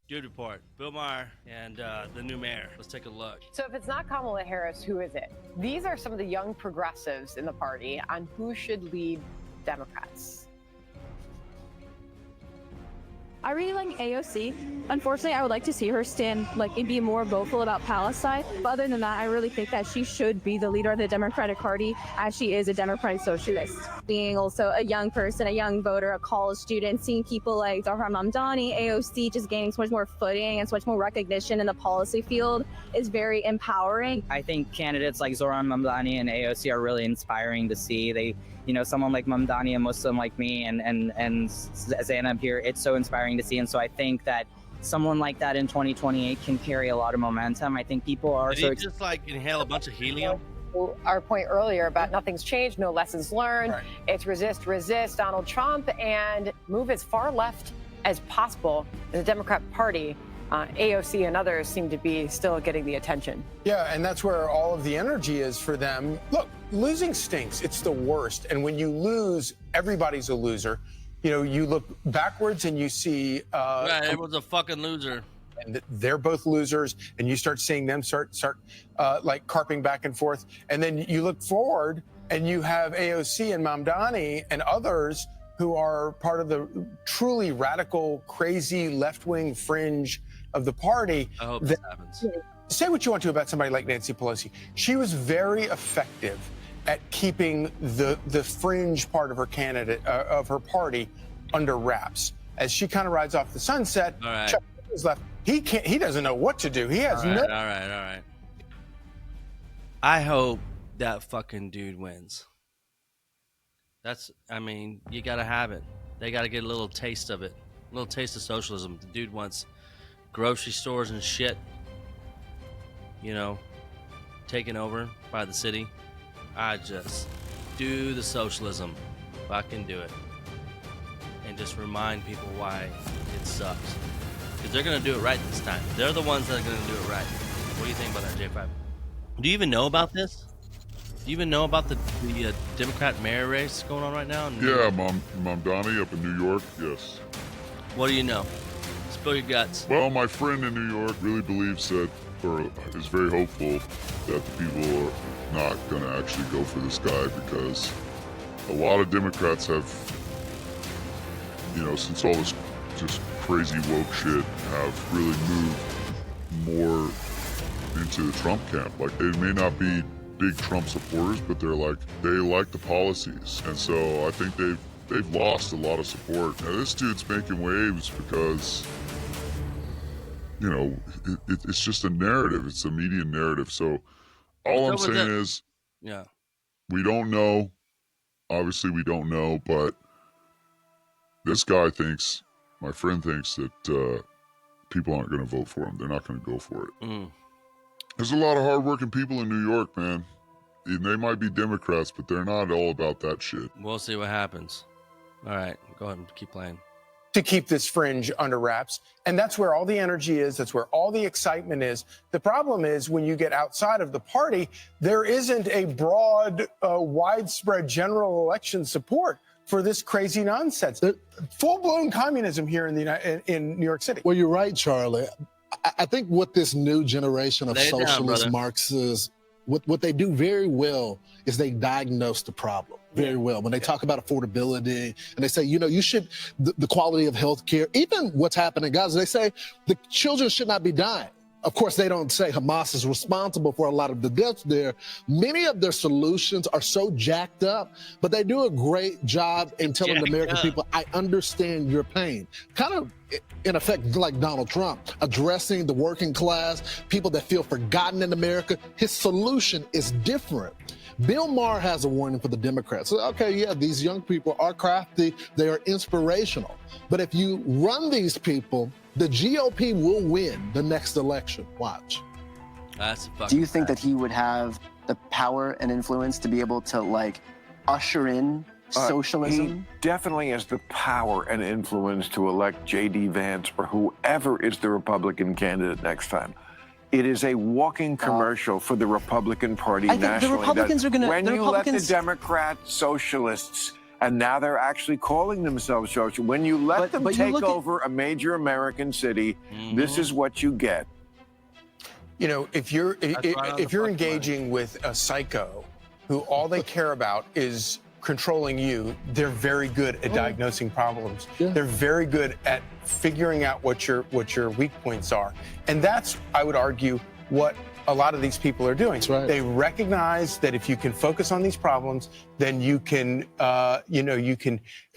Good report. Bill Maher and the new mayor. Let's take a look. So if it's not Kamala Harris, who is it? These are some of the young progressives in the party on who should lead Democrats. I really like AOC. Unfortunately, I would like to see her stand and be more vocal about Palestine. But other than that, I really think that she should be the leader of the Democratic Party, as she is a Democratic socialist. Being also a young person, a young voter, a college student, seeing people like Zohran Mamdani, AOC just gaining so much more footing and so much more recognition in the policy field is very empowering. I think candidates like Zohran Mamdani and AOC are really inspiring to see. They, someone like Mamdani, a Muslim like me, and Zainab here, it's so inspiring to see. And so I think that someone like that in 2028 can carry a lot of momentum. I think people are Did he just inhale a bunch of helium? Our point earlier about nothing's changed, no lessons learned. Right. It's resist Donald Trump and move as far left as possible in the Democrat Party. AOC and others seem to be still getting the attention. Yeah, and that's where all of the energy is for them. Look, losing stinks. It's the worst. And when you lose, everybody's a loser. You look backwards and you see... right, everyone's a fucking loser. And they're both losers, and you start seeing them start carping back and forth. And then you look forward, and you have AOC and Mamdani and others who are part of the truly radical, crazy left-wing fringe of the party. I hope this happens. Say what you want to about somebody like Nancy Pelosi. She was very effective at keeping the fringe part of her candidate of her party under wraps. As she kind of rides off the sunset, all right. Chuck is left. He doesn't know what to do. He has all right. I hope that fucking dude wins. You gotta have it. They gotta get a little taste of it. A little taste of socialism. The dude wants grocery stores and shit, taken over by the city. I just do the socialism. Fucking do it. And just remind people why it sucks. Because they're gonna do it right this time. They're the ones that are gonna do it right. What do you think about that, J5? Do you even know about this? Do you even know about the Democrat mayor race going on right now? Yeah, Mamdani up in New York, yes. What do you know? Spill your guts. Well, my friend in New York really believes that, or is very hopeful that the people are not going to actually go for this guy, because a lot of Democrats have, since all this just crazy woke shit, have really moved more into the Trump camp. They may not be big Trump supporters, but they like the policies, and so I think they've lost a lot of support. Now this dude's making waves because it's just a narrative. It's a media narrative. So all I'm saying is, yeah, we don't know. Obviously, we don't know, but this guy thinks, my friend thinks that people aren't going to vote for him. They're not going to go for it. There's a lot of hardworking people in New York, man. They might be Democrats, but they're not all about that shit. We'll see what happens. All right, go ahead and keep playing. To keep this fringe under wraps. And that's where all the energy is. That's where all the excitement is. The problem is when you get outside of the party, there isn't a broad, widespread general election support for this crazy nonsense. Full-blown communism here in New York City. Well, you're right, Charlie. I think what this new generation of socialist Marxists, what they do very well is they diagnose the problem very well. When they talk about affordability and they say, you should, the quality of health care, even what's happening in Gaza, they say the children should not be dying. Of course, they don't say Hamas is responsible for a lot of the deaths there. Many of their solutions are so jacked up, but they do a great job in telling the American people, I understand your pain. Kind of, in effect, like Donald Trump, addressing the working class, people that feel forgotten in America. His solution is different. Bill Maher has a warning for the Democrats. Okay, yeah, these young people are crafty. They are inspirational. But if you run these people, the GOP will win the next election. Watch. Do you think that he would have the power and influence to be able to, usher in socialism? He definitely has the power and influence to elect J.D. Vance or whoever is the Republican candidate next time. It is a walking commercial for the Republican Party nationally. The Republicans are going to... When you let the Democrat socialists and now they're actually calling themselves socialists. When you let them take over a major American city, this is what you get. You know, if you're engaging with a psycho who all they care about is controlling you, they're very good at diagnosing problems. Yeah. They're very good at figuring out what your weak points are. And that's, I would argue, what a lot of these people are doing. That's right. They recognize that if you can focus on these problems, then you can,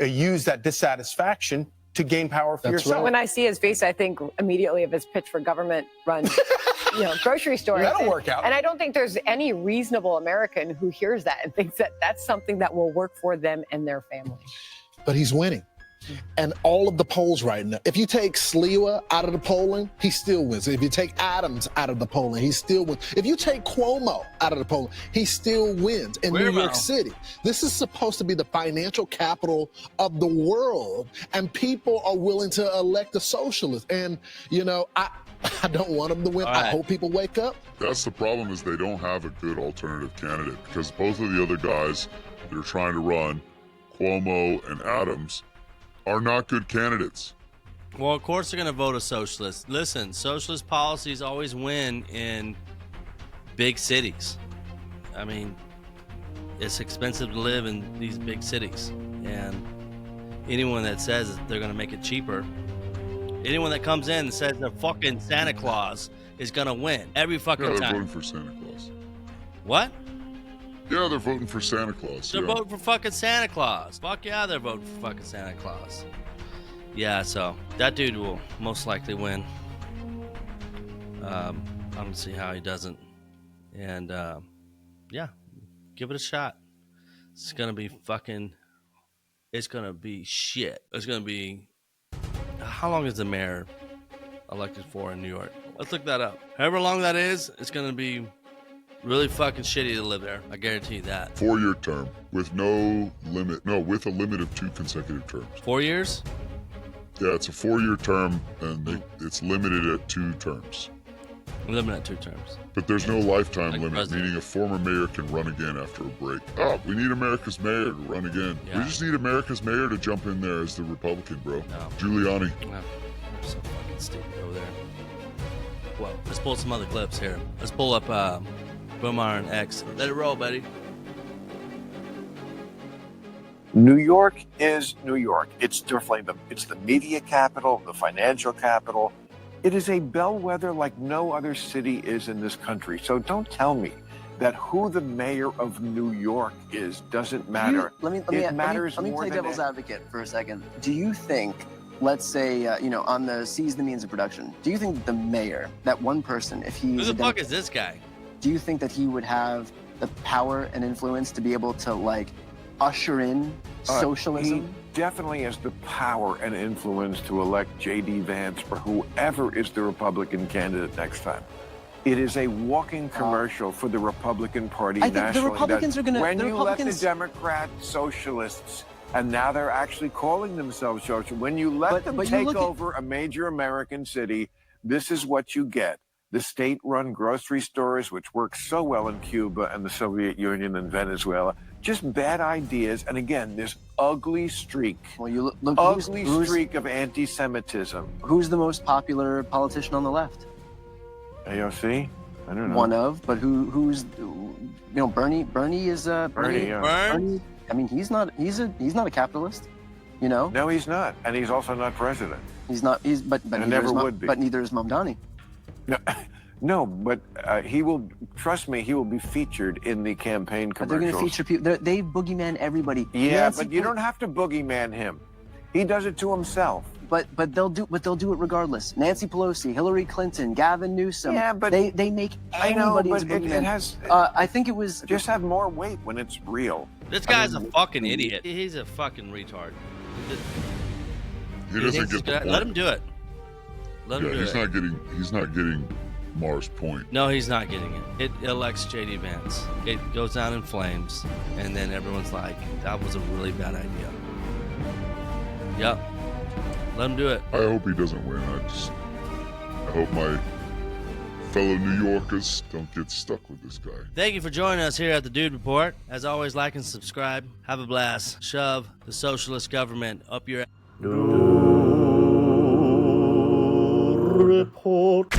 use that dissatisfaction to gain power for yourself. Right. When I see his face, I think immediately of his pitch for government-run, grocery stores. That'll work out. And I don't think there's any reasonable American who hears that and thinks that that's something that will work for them and their family. But he's winning. And all of the polls right now, if you take Sliwa out of the polling, he still wins. If you take Adams out of the polling, he still wins. If you take Cuomo out of the polling, he still wins in New York City. This is supposed to be the financial capital of the world, and people are willing to elect a socialist. And, I don't want them to win. I hope people wake up. That's the problem, is they don't have a good alternative candidate, because both of the other guys that are trying to run, Cuomo and Adams, are not good candidates. Well, of course they're going to vote a socialist. Listen, socialist policies always win in big cities. I mean, it's expensive to live in these big cities. And anyone that says they're going to make it cheaper, anyone that comes in and says they're fucking Santa Claus is going to win every fucking time. Yeah, they're voting for Santa Claus. What? Yeah, they're voting for Santa Claus. They're voting for fucking Santa Claus. Fuck yeah, they're voting for fucking Santa Claus. Yeah, so that dude will most likely win. I don't see how he doesn't. And yeah, give it a shot. It's gonna be shit. It's gonna be. How long is the mayor elected for in New York? Let's look that up. However long that is, it's gonna be really fucking shitty to live there. I guarantee you that. 4-year term with no limit. No, with a limit of 2 consecutive terms. 4 years? Yeah, it's a 4-year term, and it's limited at 2 terms. Limited at 2 terms. But there's no lifetime limit, president. meaning a former mayor can run again after a break. Oh, we need America's mayor to run again. Yeah. We just need America's mayor to jump in there as the Republican, bro. No. Giuliani. They're so fucking stupid over there. Well, let's pull some other clips here. Let's pull up Maher and X. Let it roll, buddy. New York is New York. It's definitely it's the media capital, the financial capital. It is a bellwether like no other city is in this country. So don't tell me that who the mayor of New York is doesn't matter. Let me play devil's advocate for a second. Do you think, let's say, on the seize the means of production, do you think that the mayor, that one person, if he's who the fuck is this guy? Do you think that he would have the power and influence to be able to usher in socialism? He definitely has the power and influence to elect J.D. Vance or whoever is the Republican candidate next time. It is a walking commercial for the Republican Party nationally. I think the Republicans are going to... When you let the Democrat socialists, and now they're actually calling themselves socialists, when you let them take over a major American city, this is what you get. The state-run grocery stores, which worked so well in Cuba and the Soviet Union and Venezuela, just bad ideas. And again, this ugly streak, streak of anti-Semitism. Who's the most popular politician on the left? AOC? I don't know. One of, but who's, Bernie? Bernie is Bernie. Yeah. Bernie. I mean, he's not a capitalist, No, he's not, and he's also not president. He's not. But never would be. But neither is Mamdani. No, but he will, trust me, he will be featured in the campaign commercials. They're going to feature people. They boogeyman everybody. Yeah, but you don't have to boogeyman him. He does it to himself. But they'll do it regardless. Nancy Pelosi, Hillary Clinton, Gavin Newsom. Yeah, but they make anybody as a boogeyman. It has. I think it was just have more weight when it's real. This guy's a fucking idiot. He's a fucking retard. He doesn't get the point. Let him do it. Let him do it. He's not getting Maher's point. No, he's not getting it. It elects J.D. Vance. It goes down in flames, and then everyone's like, that was a really bad idea. Yep. Let him do it. I hope he doesn't win. I hope my fellow New Yorkers, don't get stuck with this guy. Thank you for joining us here at the Dude Report. As always, like and subscribe. Have a blast. Shove the socialist government up your... Dude Report.